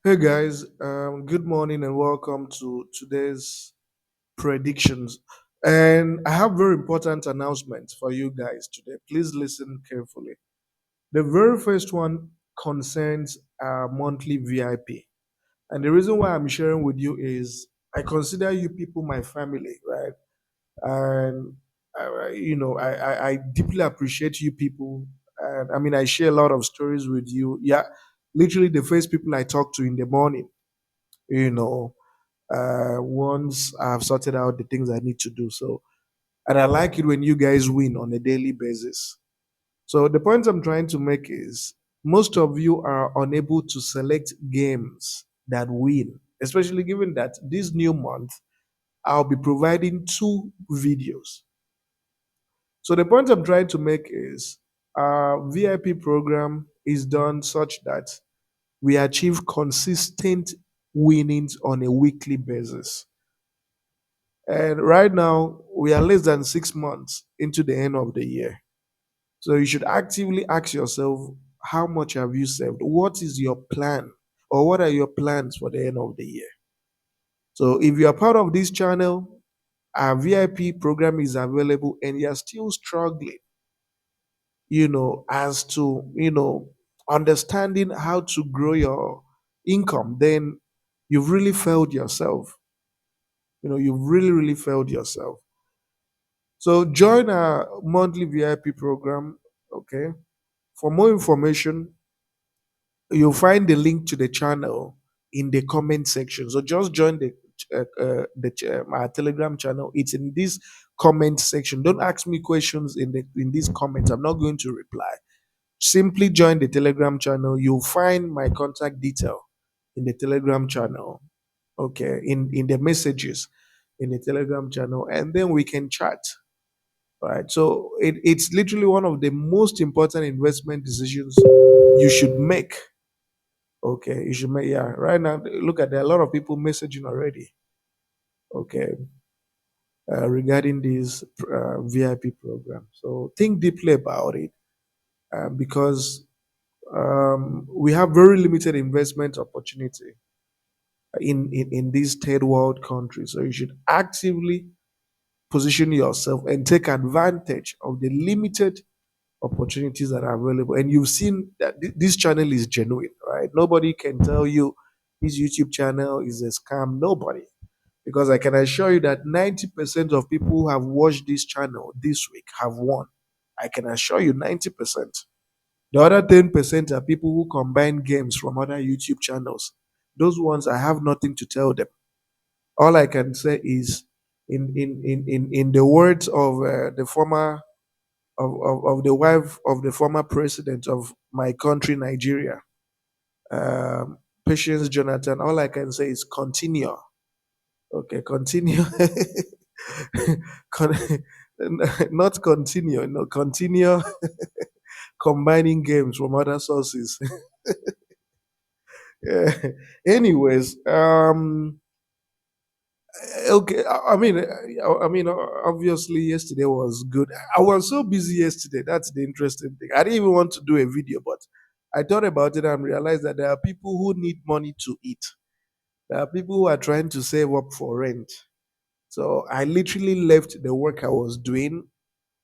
Hey guys, good morning and welcome to today's predictions. And I have very important announcements for you guys today. Please listen carefully. The very first one concerns our monthly VIP. And the reason why I'm sharing with you is I consider you people my family, right? And I deeply appreciate you people. And I mean, I share a lot of stories with you. Yeah, literally the first people I talk to in the morning, you know once I've sorted out the things I need to do. So, and I like it when you guys win on a daily basis. So, the point I'm trying to make is most of you are unable to select games that win, especially given that this new month I'll be providing two videos. So, the point I'm trying to make is our VIP program is done such that we achieve consistent winnings on a weekly basis. And right now, we are less than 6 months into the end of the year. So you should actively ask yourself, how much have you saved? What is your plan? Or what are your plans for the end of the year? So if you are part of this channel, our VIP program is available and you're still struggling, as to, understanding how to grow your income, then you've really failed yourself. You've really, really failed yourself. So join our monthly VIP program. Okay. For more information, you'll find the link to the channel in the comment section. So just join our Telegram channel. It's in this comment section. Don't ask me questions in these comments. I'm not going to reply. Simply join the Telegram channel. You'll find my contact detail in the Telegram channel. Okay, in the messages in the Telegram channel, and then we can chat. Right. So it's literally one of the most important investment decisions you should make. Okay. You should make, yeah. Right now, look at there are a lot of people messaging already. Okay. Regarding this VIP program. So think deeply about it because we have very limited investment opportunity in these third world countries. So you should actively position yourself and take advantage of the limited opportunities that are available. And you've seen that this channel is genuine, right? Nobody can tell you this YouTube channel is a scam. Nobody. Because I can assure you that 90% of people who have watched this channel this week have won. I can assure you 90%. The other 10% are people who combine games from other YouTube channels. Those ones, I have nothing to tell them. All I can say is, in the words of the former of the wife of the former president of my country, Nigeria, Patience Jonathan, all I can say is continue. Okay, continue. Con- Not continue, no, continue combining games from other sources. Yeah. Anyways, okay. Obviously, yesterday was good. I was so busy yesterday. That's the interesting thing. I didn't even want to do a video, but I thought about it and realized that there are people who need money to eat. There are people who are trying to save up for rent. So I literally left the work I was doing,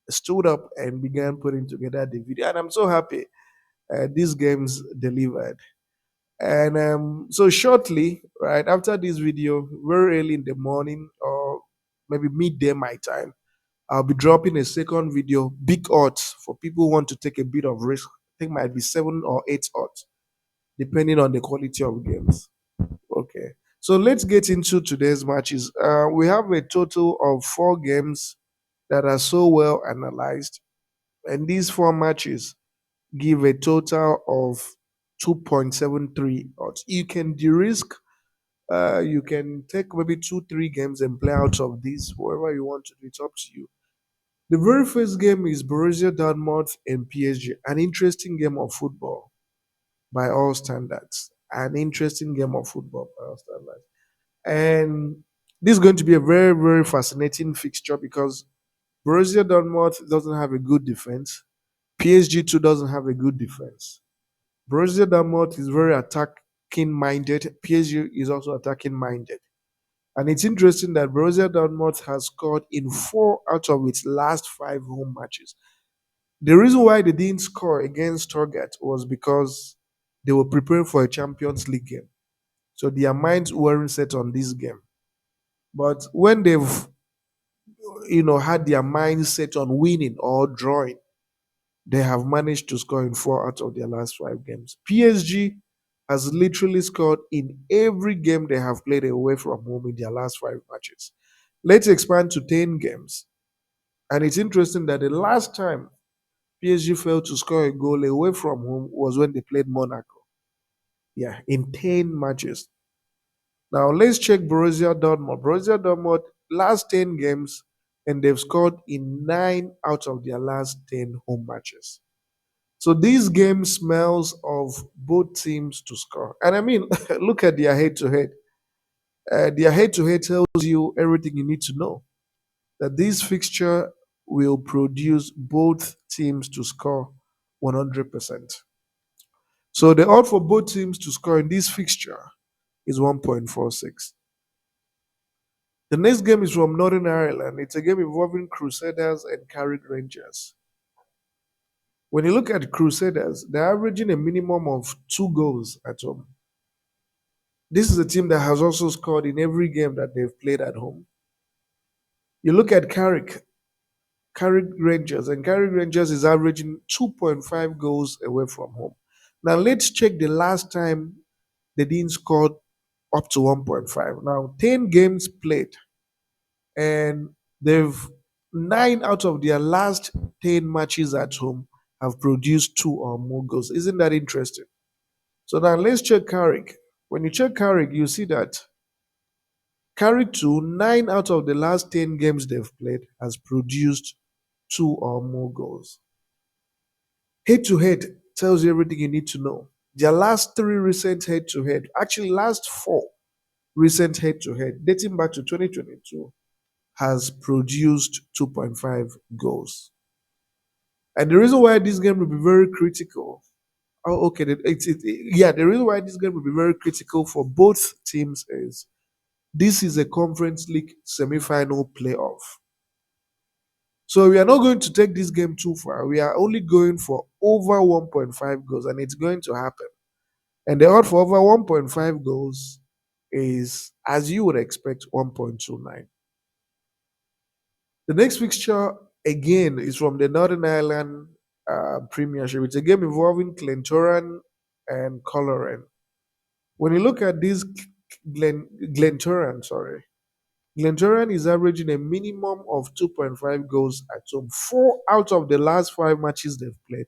stood up, and began putting together the video. And I'm so happy these games delivered. And so shortly, right after this video, very early in the morning or maybe midday my time, I'll be dropping a second video, big odds for people who want to take a bit of risk. I think might be 7 or 8 odds, depending on the quality of games. Okay. So let's get into today's matches. We have a total of 4 games that are so well analyzed, and these 4 matches give a total of 2.73 odds. You can de-risk. You can take maybe 2, 3 games and play out of these. Whatever you want to do, it's up to you. The very first game is Borussia Dortmund and PSG. An interesting game of football by all standards. An interesting game of football by all standards. And this is going to be a very, very fascinating fixture because Borussia Dortmund doesn't have a good defense. PSG too doesn't have a good defense. Borussia Dortmund is very attacking attacking minded. PSG is also attacking minded. And it's interesting that Borussia Dortmund has scored in 4 out of its last 5 home matches. The reason why they didn't score against Stuttgart was because they were preparing for a Champions League game. So their minds weren't set on this game. But when they've had their minds set on winning or drawing, they have managed to score in 4 out of their last 5 games. PSG has literally scored in every game they have played away from home in their last 5 matches. Let's expand to 10 games. And it's interesting that the last time PSG failed to score a goal away from home was when they played Monaco. Yeah, in 10 matches. Now let's check Borussia Dortmund. Borussia Dortmund last 10 games and they've scored in 9 out of their last 10 home matches. So this game smells of both teams to score. And I mean, look at their head to head. Their head to head tells you everything you need to know. That this fixture will produce both teams to score 100%. So the odds for both teams to score in this fixture is 1.46. The next game is from Northern Ireland. It's a game involving Crusaders and Carrick Rangers. When you look at Crusaders, they're averaging a minimum of 2 goals at home. This is a team that has also scored in every game that they've played at home. You look at Carrick Rangers, and Carrick Rangers is averaging 2.5 goals away from home. Now let's check the last time they didn't score up to 1.5. Now 10 games played, and they've 9 out of their last 10 matches at home have produced 2 or more goals. Isn't that interesting? So now let's check Carrick. When you check Carrick, you see that Carrick to 9 out of the last 10 games they've played has produced 2 or more goals. Head to head tells you everything you need to know. Their last 3 recent head to head, actually last 4 recent head to head, dating back to 2022, has produced 2.5 goals. And the reason why this game will be very critical, the reason why this game will be very critical for both teams is this is a Conference League semi-final playoff. So we are not going to take this game too far. We are only going for over 1.5 goals, and it's going to happen. And the odd for over 1.5 goals is, as you would expect, 1.29. The next fixture, again, is from the Northern Ireland Premiership. It's a game involving Glentoran and Coleraine. When you look at this Glentoran is averaging a minimum of 2.5 goals at home. 4 out of the last 5 matches they've played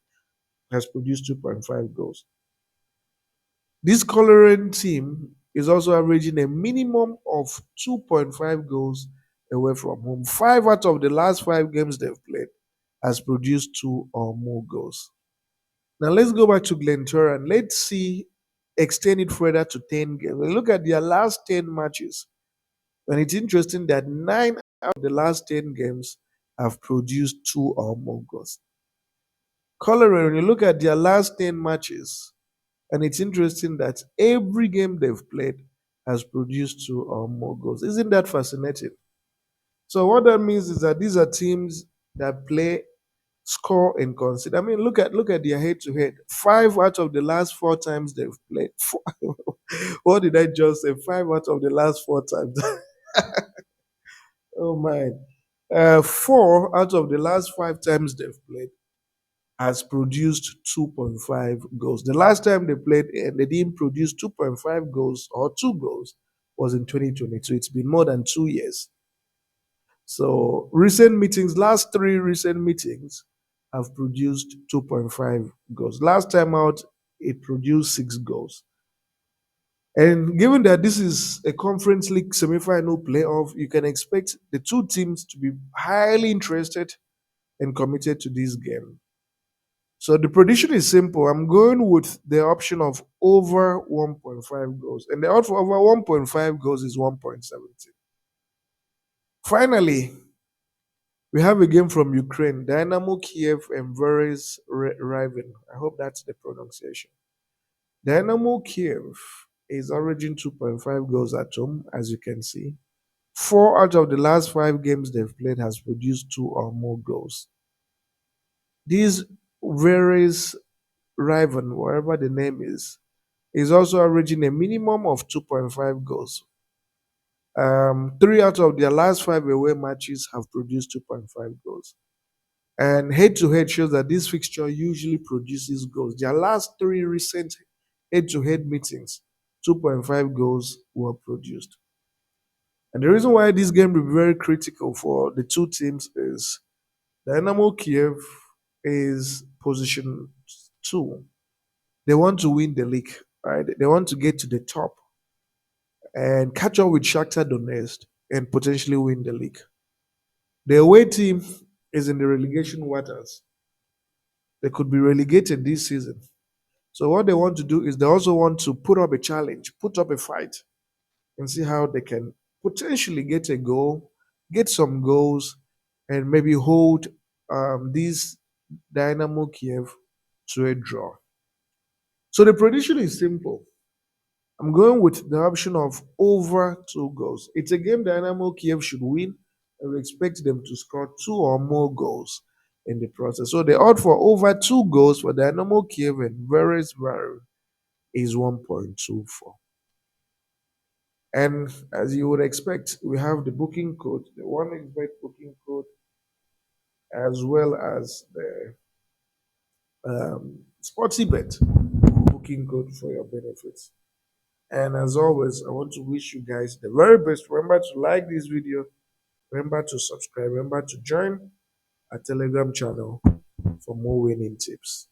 has produced 2.5 goals. This Coleraine team is also averaging a minimum of 2.5 goals away from home. 5 out of the last 5 games they've played has produced 2 or more goals. Now let's go back to Glentoran. Let's extend it further to 10 games. Look at their last 10 matches. And it's interesting that 9 out of the last 10 games have produced 2 or more goals. Coleraine, when you look at their last 10 matches, and it's interesting that every game they've played has produced 2 or more goals. Isn't that fascinating? So what that means is that these are teams that play, score, and concede. I mean, look at their head-to-head. 5 out of the last 4 times they've played. What did I just say? 5 out of the last 4 times. Oh my. 4 out of the last 5 times they've played has produced 2.5 goals. The last time they played and they didn't produce 2.5 goals or 2 goals was in 2022. It's been more than 2 years. So last 3 recent meetings have produced 2.5 goals. Last time out, it produced 6 goals. And given that this is a Conference League semi-final playoff, you can expect the two teams to be highly interested and committed to this game. So the prediction is simple. I'm going with the option of over 1.5 goals. And the odds for over 1.5 goals is 1.70. Finally, we have a game from Ukraine, Dynamo Kyiv and Veres Raven. I hope that's the pronunciation. Dynamo Kyiv is averaging 2.5 goals at home, as you can see. Four out of the last five games they've played has produced two or more goals. These varies Riven, wherever the name is also averaging a minimum of 2.5 goals. Three out of their last five away matches have produced 2.5 goals. And head to head shows that this fixture usually produces goals. Their last three recent head to head meetings, 2.5 goals were produced. And the reason why this game will be very critical for the two teams is Dynamo Kiev is position two. They want to win the league, right? They want to get to the top and catch up with Shakhtar Donetsk and potentially win the league. The away team is in the relegation waters. They could be relegated this season. So what they want to do is they also want to put up a challenge, put up a fight, and see how they can potentially get a goal, get some goals, and maybe hold this Dynamo Kiev to a draw. So the prediction is simple. I'm going with the option of over two goals. It's a game Dynamo Kiev should win, and we expect them to score two or more goals in the process. So the odd for over two goals for Dynamo Kiev and Veres Varu is 1.24. And as you would expect, we have the booking code, the one expect booking code, as well as the Sporty Bet booking code for your benefits. And as always, I want to wish you guys the very best. Remember to like this video. Remember to subscribe. Remember to join our Telegram channel for more winning tips.